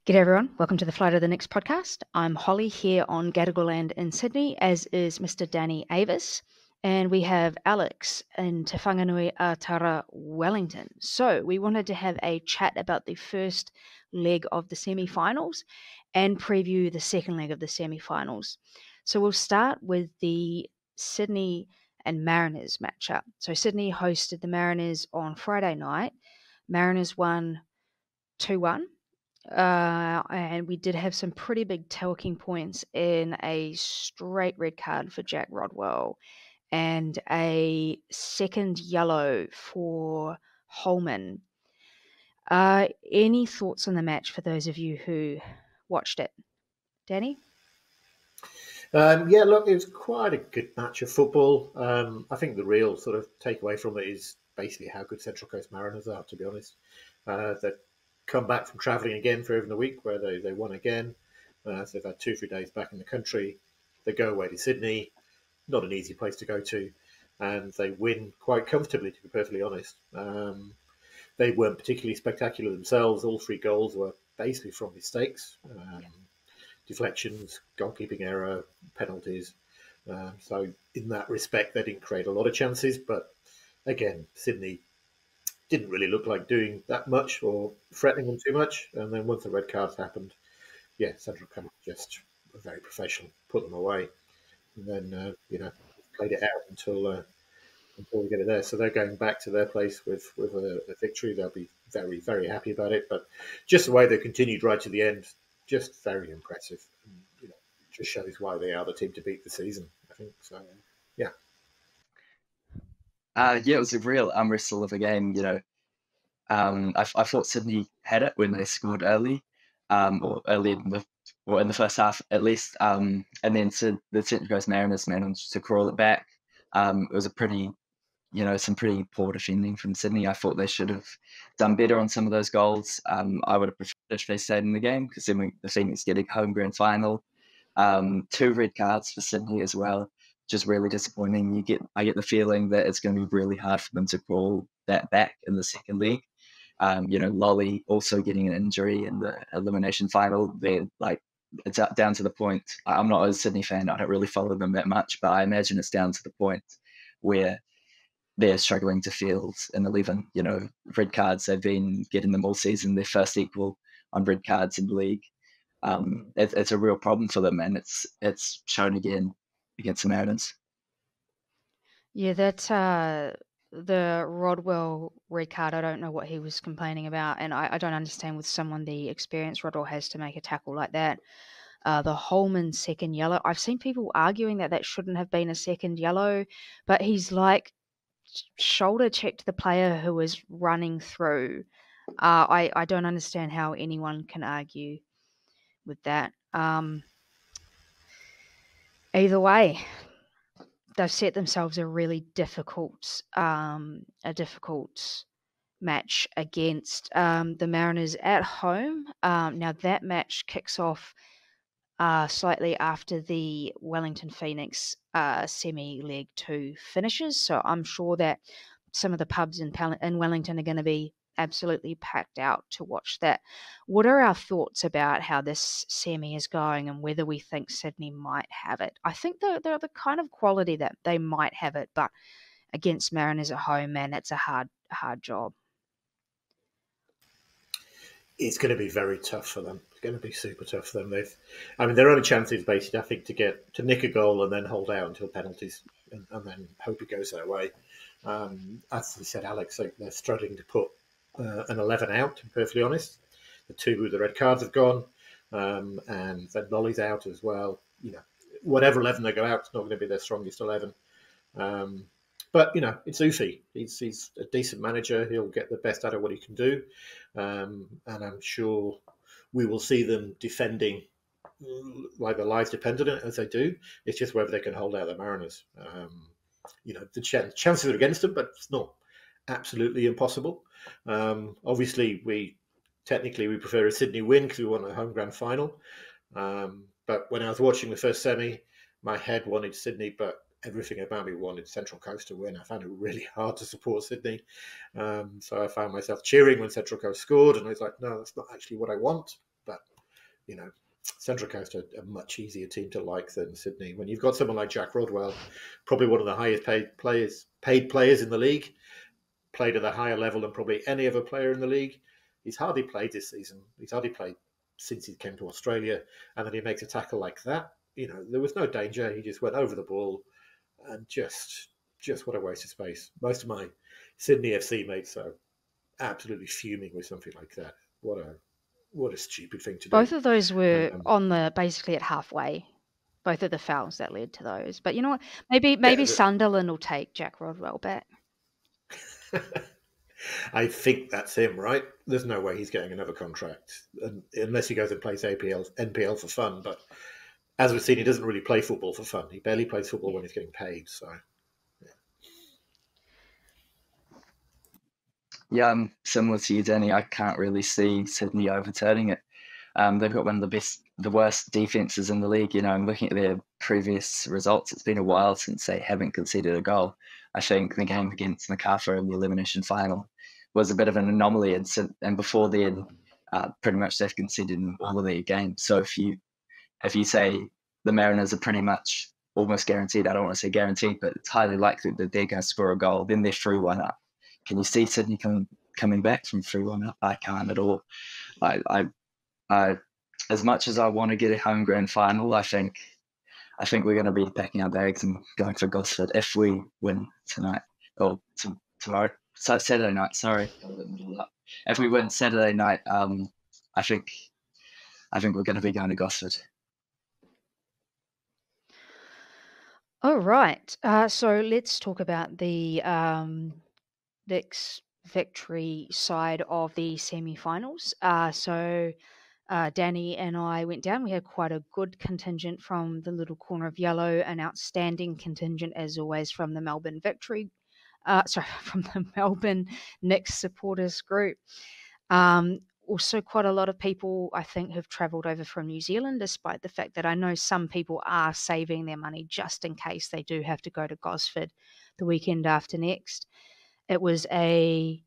G'day everyone, welcome to the Flight of the Next podcast. I'm Holly here on Gadigal Land in Sydney, as is Mr. Danny Avis, and we have Alex in Te Whanganui Atara, Wellington. So we wanted to have a chat about the first leg of the semi-finals and preview the second leg of the semi-finals. So we'll start with the Sydney and Mariners matchup. So Sydney hosted the Mariners on Friday night. Mariners won 2-1. And we did have some pretty big talking points in a straight red card for Jack Rodwell and a second yellow for Holman. Any thoughts on the match for those of you who watched it? Danny? Look, it was quite a good match of football. I think the real sort of takeaway from it is basically how good Central Coast Mariners are, to be honest. They've come back from travelling again for over a week where they won again. So they've had 2-3 days back in the country. They go away to Sydney, not an easy place to go to, and they win quite comfortably, to be perfectly honest. They weren't particularly spectacular themselves. All 3 goals were basically from mistakes. Deflections, goalkeeping error, penalties. So in that respect, they didn't create a lot of chances. But again, Sydney didn't really look like doing that much or threatening them too much. And then once the red cards happened, Central Coast just were very professional, put them away, and then played it out until we get it there. So they're going back to their place with a victory. They'll be very, very happy about it. But just the way they continued right to the end, just very impressive. And, just shows why they are the team to beat the season, I think. So, yeah. It was a real arm wrestle of a game. I thought Sydney had it when they scored early, or early in the first half at least, and then the Central Coast Mariners managed to crawl it back. It was a pretty, some pretty poor defending from Sydney. I thought they should have done better on some of those goals. I would have preferred if they stayed in the game because then the Phoenix get a home grand final. 2 red cards for Sydney as well, just really disappointing. I get the feeling that it's going to be really hard for them to crawl that back in the second leg. Lolly also getting an injury in the elimination final. It's down to the point. I'm not a Sydney fan. I don't really follow them that much, but I imagine it's down to the point where they're struggling to field an 11. Red cards, they've been getting them all season. Their first equal on red cards in the league. It's a real problem for them, and it's shown again against the Mariners. Yeah, that's the Rodwell red card. I don't know what he was complaining about, and I don't understand with someone the experience Rodwell has to make a tackle like that. The Holman second yellow, I've seen people arguing that shouldn't have been a second yellow, but he's like shoulder checked the player who was running through. I don't understand how anyone can argue with that. Either way, they've set themselves a really difficult match against the Mariners at home. Now that match kicks off slightly after the Wellington Phoenix semi-leg 2 finishes, so I'm sure that some of the pubs in Wellington are going to be absolutely packed out to watch that. What are our thoughts about how this semi is going and whether we think Sydney might have it? I think they're the kind of quality that they might have it, but against Mariners at home, man, it's a hard job. It's going to be very tough for them. It's going to be super tough for them. Their only chance is basically, I think, to nick a goal and then hold out until penalties and then hope it goes their way. As you said, Alex, they're struggling to put an 11 out, to be perfectly honest. The 2 with the red cards have gone, and then Lolly's out as well. Whatever 11 they go out, it's not going to be their strongest 11. But, it's Ufi. He's a decent manager. He'll get the best out of what he can do. And I'm sure we will see them defending like their lives depend on it, as they do. It's just whether they can hold out the Mariners. The chances are against them, but it's not absolutely impossible. Obviously, we prefer a Sydney win because we won a home grand final. But when I was watching the first semi, my head wanted Sydney, but everything about me wanted Central Coast to win. I found it really hard to support Sydney. So I found myself cheering when Central Coast scored, and I was like, no, that's not actually what I want. But Central Coast are a much easier team to like than Sydney. When you've got someone like Jack Rodwell, probably one of the highest paid players in the league, played at a higher level than probably any other player in the league. He's hardly played this season. He's hardly played since he came to Australia, and then he makes a tackle like that. There was no danger. He just went over the ball, and just what a waste of space. Most of my Sydney FC mates are absolutely fuming with something like that. What a stupid thing to do. Both of those were basically at halfway. Both of the fouls that led to those. But you know what? Maybe Sunderland will take Jack Rodwell back. I think that's him, right? There's no way he's getting another contract unless he goes and plays NPL for fun. But as we've seen, he doesn't really play football for fun. He barely plays football when he's getting paid. So, yeah, I'm similar to you, Danny. I can't really see Sydney overturning it. They've got one of the worst defenses in the league. I'm looking at their previous results. It's been a while since they haven't conceded a goal. I think the game against Macarthur in the elimination final was a bit of an anomaly, and before then, pretty much they've conceded in all of their games. So if you say the Mariners are pretty much almost guaranteed, I don't want to say guaranteed, but it's highly likely that they're going to score a goal, then they're 3-1 up. Can you see Sydney coming back from 3-1 up? I can't at all. I as much as I want to get a home grand final, I think we're going to be packing our bags and going for Gosford if we win tonight or tomorrow. So Saturday night. Sorry, if we win Saturday night, I think we're going to be going to Gosford. All right. So let's talk about the Vic's victory side of the semi-finals. Danny and I went down. We had quite a good contingent from the little corner of yellow, an outstanding contingent as always from the Melbourne Victory. From the Melbourne Knicks supporters group. Also, quite a lot of people, I think, have travelled over from New Zealand, despite the fact that I know some people are saving their money just in case they do have to go to Gosford the weekend after next. It was a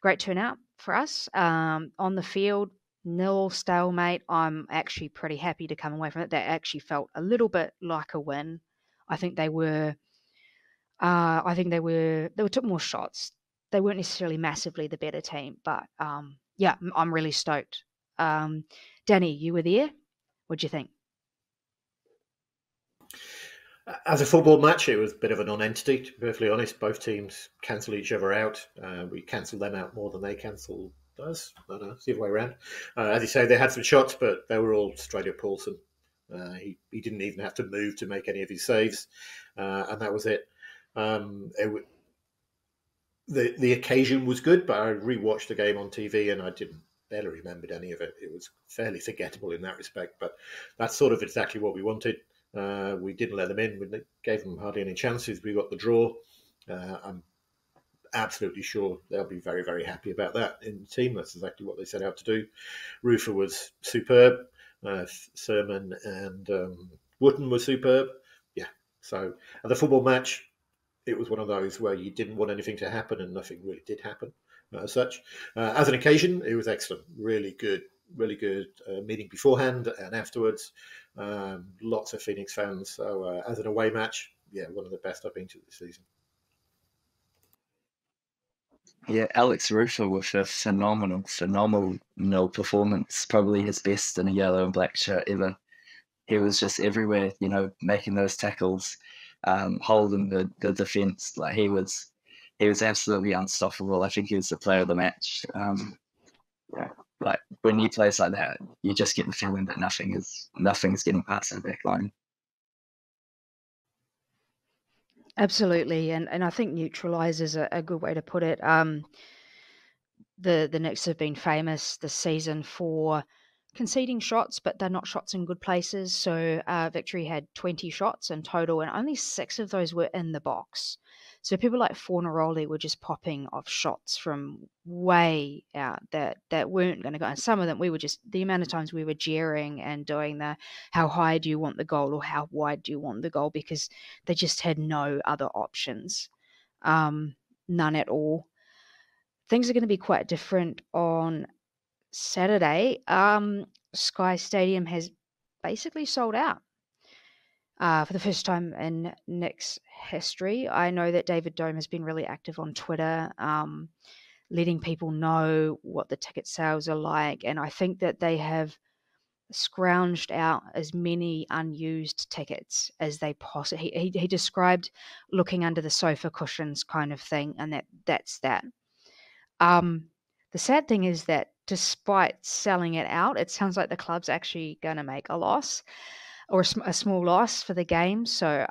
great turnout for us. On the field, nil stalemate. I'm actually pretty happy to come away from it. That actually felt a little bit like a win. I think they took more shots. They weren't necessarily massively the better team, but yeah, I'm really stoked. Danny, you were there. What'd you think? As a football match, it was a bit of a non-entity, to be perfectly honest. Both teams cancel each other out. We cancelled them out more than they cancelled us. No, it's the other way around. As you say, they had some shots, but they were all straight up Paulson. He didn't even have to move to make any of his saves, and that was it. The occasion was good, but I rewatched the game on TV and I barely remembered any of it. It was fairly forgettable in that respect, but that's sort of exactly what we wanted. We didn't let them in. We gave them hardly any chances. We got the draw. I'm absolutely sure they'll be very, very happy about that in the team. That's exactly what they set out to do. Rufer was superb. Sermon and Wooten were superb. Yeah. So at the football match, it was one of those where you didn't want anything to happen, and nothing really did happen as such. As an occasion, it was excellent. Really good meeting beforehand and afterwards. Lots of Phoenix fans. So as an away match, yeah, one of the best I've been to this season. Yeah, Alex Rufer with a phenomenal performance. Probably his best in a yellow and black shirt ever. He was just everywhere, making those tackles, holding the defense. Like he was absolutely unstoppable. I think he was the player of the match. Yeah, like when he plays like that, you just get the feeling that nothing's getting past the back line. Absolutely, and I think neutralise is a good way to put it. The Knicks have been famous this season for conceding shots, but they're not shots in good places. So Victory had 20 shots in total, and only 6 of those were in the box. So people like Fornaroli were just popping off shots from way out that weren't going to go. And some of them, the amount of times we were jeering and doing how high do you want the goal or how wide do you want the goal, because they just had no other options, none at all. Things are going to be quite different on Saturday. Sky Stadium has basically sold out for the first time in Nick's history. I know that David Dome has been really active on Twitter, letting people know what the ticket sales are like, and I think that they have scrounged out as many unused tickets as they possibly. He described looking under the sofa cushions kind of thing, and that's that. Um, the sad thing is that despite selling it out, it sounds like the club's actually going to make a loss or a small loss for the game. So,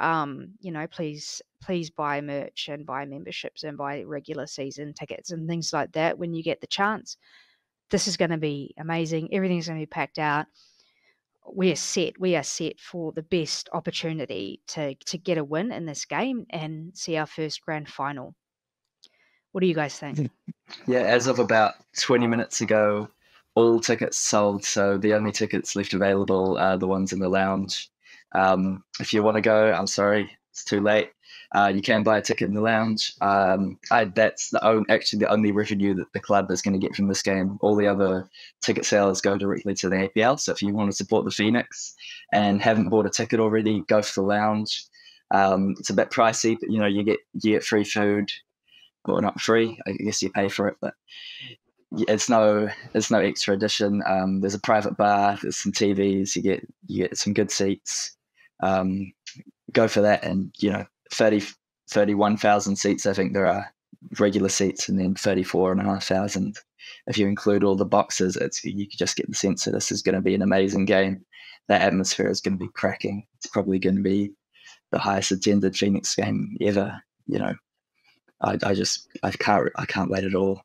please buy merch and buy memberships and buy regular season tickets and things like that when you get the chance. This is going to be amazing. Everything's going to be packed out. We are set. We are set for the best opportunity to get a win in this game and see our first grand final. What do you guys think? Yeah, as of about 20 minutes ago, all tickets sold. So the only tickets left available are the ones in the lounge. If you want to go, I'm sorry, it's too late. You can buy a ticket in the lounge. That's actually the only revenue that the club is going to get from this game. All the other ticket sales go directly to the APL. So if you want to support the Phoenix and haven't bought a ticket already, go for the lounge. It's a bit pricey, but you get free food. Well, not free. I guess you pay for it, but it's no extra addition. There's a private bar. There's some TVs. You get some good seats. Go for that, and 31,000 seats. I think there are regular seats, and then 34,500 if you include all the boxes. You can just get the sense that this is going to be an amazing game. That atmosphere is going to be cracking. It's probably going to be the highest attended Phoenix game ever. I can't wait at all.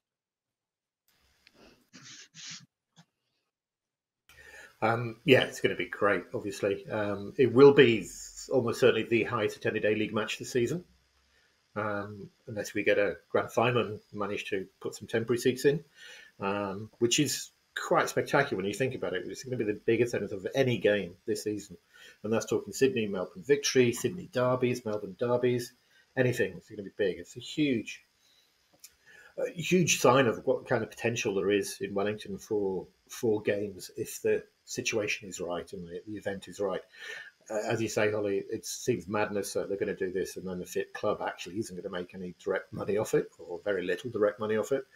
It's going to be great, obviously. It will be almost certainly the highest attended A-League match this season, unless we get a grand final and manage to put some temporary seats in, which is quite spectacular when you think about it. It's going to be the biggest attendance of any game this season. And that's talking Sydney, Melbourne Victory, Sydney derbies, Melbourne derbies, anything. It's going to be big. It's a huge sign of what kind of potential there is in Wellington for games if the situation is right and the event is right. As you say, Holly, it seems madness that they're going to do this and then the FIT club actually isn't going to make any direct money off it, or very little direct money off it.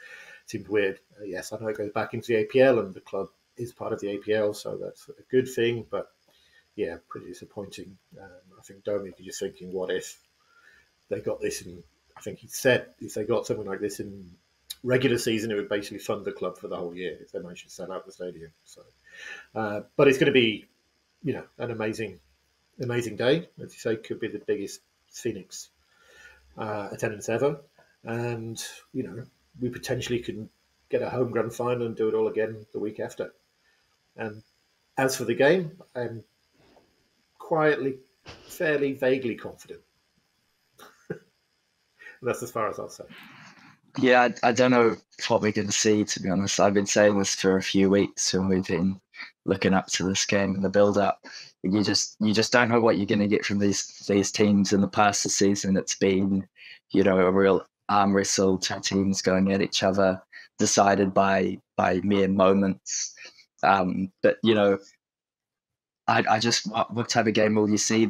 It seems weird. Yes, I know it goes back into the APL and the club is part of the APL, so that's a good thing, but yeah, pretty disappointing. I think Domi is just thinking, what if they got this in, I think he said, if they got something like this in regular season, it would basically fund the club for the whole year if they managed to sell out the stadium. So, but it's going to be, an amazing day. As you say, could be the biggest Phoenix attendance ever, and we potentially can get a home grand final and do it all again the week after. And as for the game, I'm quietly, fairly vaguely confident. That's as far as I'll say. Yeah, I don't know what we're going to see, to be honest. I've been saying this for a few weeks when we've been looking up to this game and the build-up. You just don't know what you're going to get from these teams. In the past this season, it's been, a real arm wrestle, two teams going at each other, decided by mere moments. But what type of game will you see?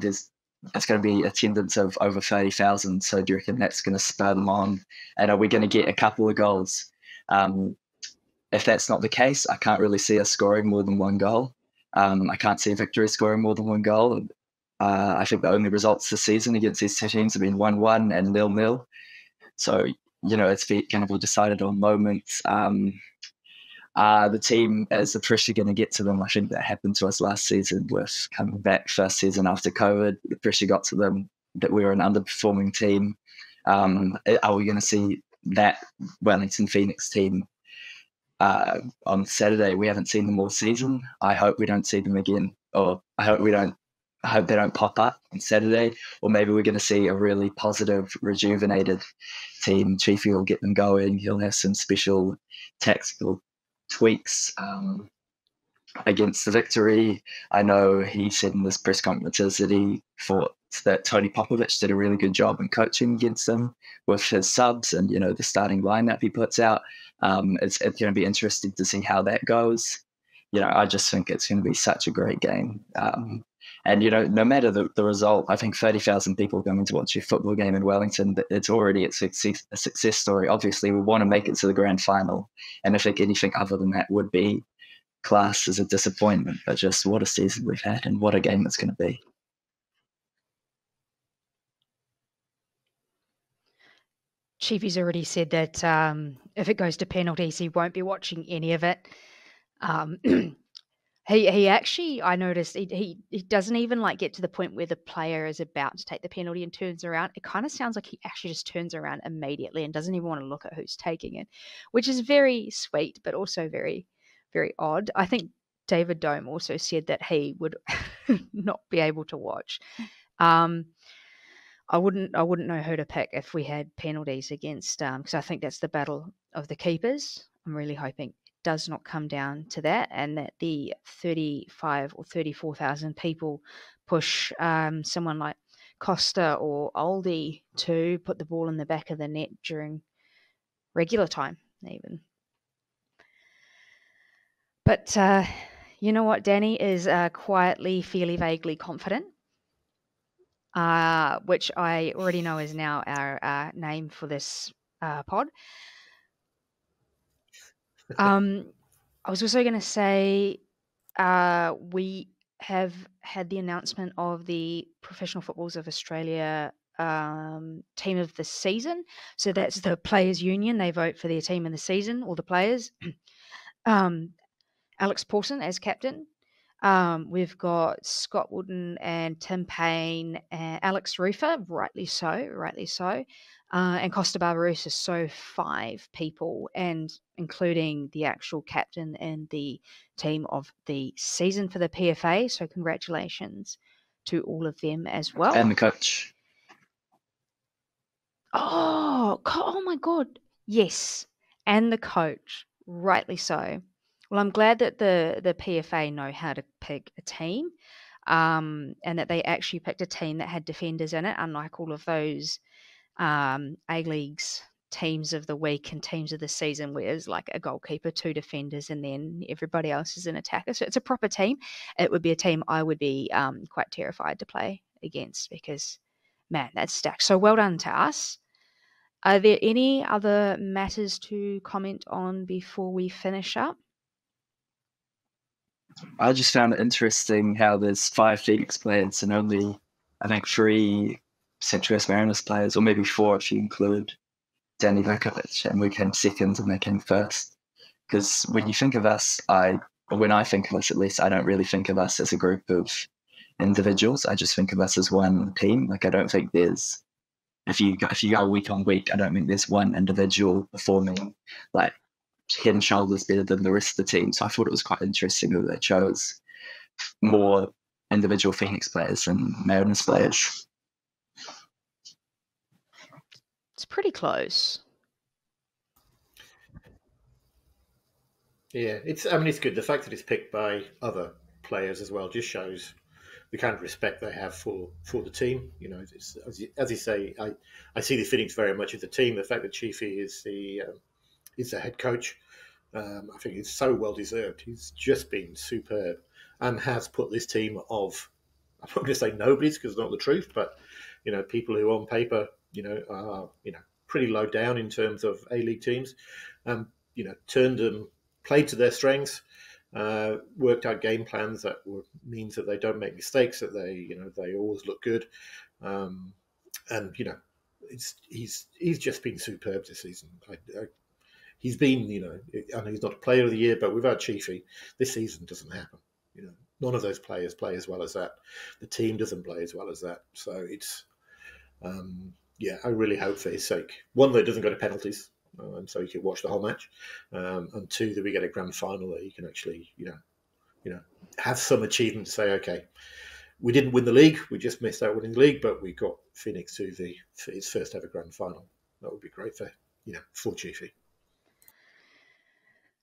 It's going to be attendance of over 30,000. So do you reckon that's going to spur them on? And are we going to get a couple of goals? If that's not the case, I can't really see us scoring more than one goal. I can't see Victory scoring more than one goal. I think the only results this season against these two teams have been 1-1 and 0-0. So, it's going to be decided on moments. The team, as the pressure going to get to them, I think that happened to us last season with coming back first season after COVID. The pressure got to them that we were an underperforming team. Are we going to see that Wellington Phoenix team on Saturday? We haven't seen them all season. I hope we don't see them again, or I hope they don't pop up on Saturday, or maybe we're going to see a really positive, rejuvenated team. Chiefy will get them going. He'll have some special tactical tweaks against the Victory. I know he said in this press conferences that he thought that Tony Popovich did a really good job in coaching against them with his subs and the starting lineup he puts out. It's going to be interesting to see how that goes. I just think it's going to be such a great game. And, no matter the result, I think 30,000 people coming to watch a football game in Wellington, it's already a success story. Obviously, we want to make it to the grand final. And I think anything other than that would be class as a disappointment. But just what a season we've had and what a game it's going to be. Chiefy's already said that if it goes to penalties, he won't be watching any of it. He actually, I noticed, he doesn't even like get to the point where the player is about to take the penalty and turns around. It kind of sounds like he actually just turns around immediately and doesn't even want to look at who's taking it, which is very sweet, but also very, very odd. I think David Dome also said that he would not be able to watch. I wouldn't know who to pick if we had penalties against, because I think that's the battle of the keepers. I'm really hoping it does not come down to that, and that the 35 or 34,000 people push someone like Costa or Oldie to put the ball in the back of the net during regular time, even. But you know what? Danny is quietly, fairly vaguely confident. Which I already know is now our name for this pod. I was also going to say we have had the announcement of the Professional Footballers of Australia team of the season. So that's the Players Union. They vote for their team in the season, all the players. Alex Paulson as captain. We've got Scott Wooden and Tim Payne and Alex Rufer, rightly so, and Costa Barbarouses. So 5 people, and including the actual captain and the team of the season for the PFA. So congratulations to all of them as well. And the coach. Oh my God. Yes. And the coach, rightly so. Well, I'm glad that the PFA know how to pick a team, and that they actually picked a team that had defenders in it, unlike all of those A-Leagues teams of the week and teams of the season where it's like a goalkeeper, 2 defenders, and then everybody else is an attacker. So it's a proper team. It would be a team I would be quite terrified to play against because, man, that's stacked. So well done to us. Are there any other matters to comment on before we finish up? I just found it interesting how there's 5 Phoenix players and only, I think, 3 Central Coast Mariners players, or maybe 4 if you include Danny Vukovic, and we came second and they came first. Because when you think of us, when I think of us at least, I don't really think of us as a group of individuals. I just think of us as one team. Like I don't think there's, if you go week on week, I don't think there's one individual performing like head and shoulders better than the rest of the team. So I thought it was quite interesting that they chose more individual Phoenix players than Mariners players. It's pretty close. Yeah, it's good. The fact that it's picked by other players as well just shows the kind of respect they have for the team. It's, as you say, I see the Phoenix very much as a team. The fact that Chiefy is the head coach, I think it's so well deserved. He's just been superb and has put this team of, I'm not going to say nobodies because it's not the truth, but people who on paper are pretty low down in terms of A-League teams, turned them, played to their strengths, worked out game plans that means that they don't make mistakes, that they always look good, and he's just been superb this season. He's been, I know he's not a player of the year, but without Chiefy, this season doesn't happen. None of those players play as well as that. The team doesn't play as well as that. So it's, I really hope for his sake. 1, that it doesn't go to penalties, so he can watch the whole match, and 2, that we get a grand final that he can actually, have some achievement to say, okay, we didn't win the league, we just missed out winning the league, but we got Phoenix to its first ever grand final. That would be great for Chiefy.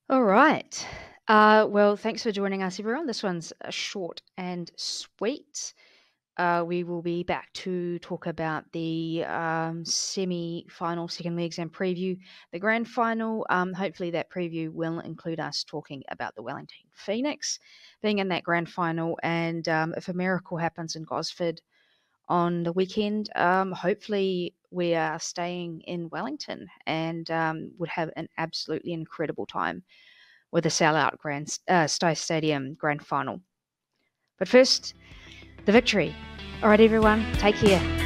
All right. Well, thanks for joining us, everyone. This one's short and sweet. we will be back to talk about the semi-final second leg exam preview, the grand final. Hopefully that preview will include us talking about the Wellington Phoenix being in that grand final, and if a miracle happens in Gosford on the weekend, hopefully we are staying in Wellington and would have an absolutely incredible time with a sellout Sky Stadium grand final. But first, the victory. All right, everyone, take care.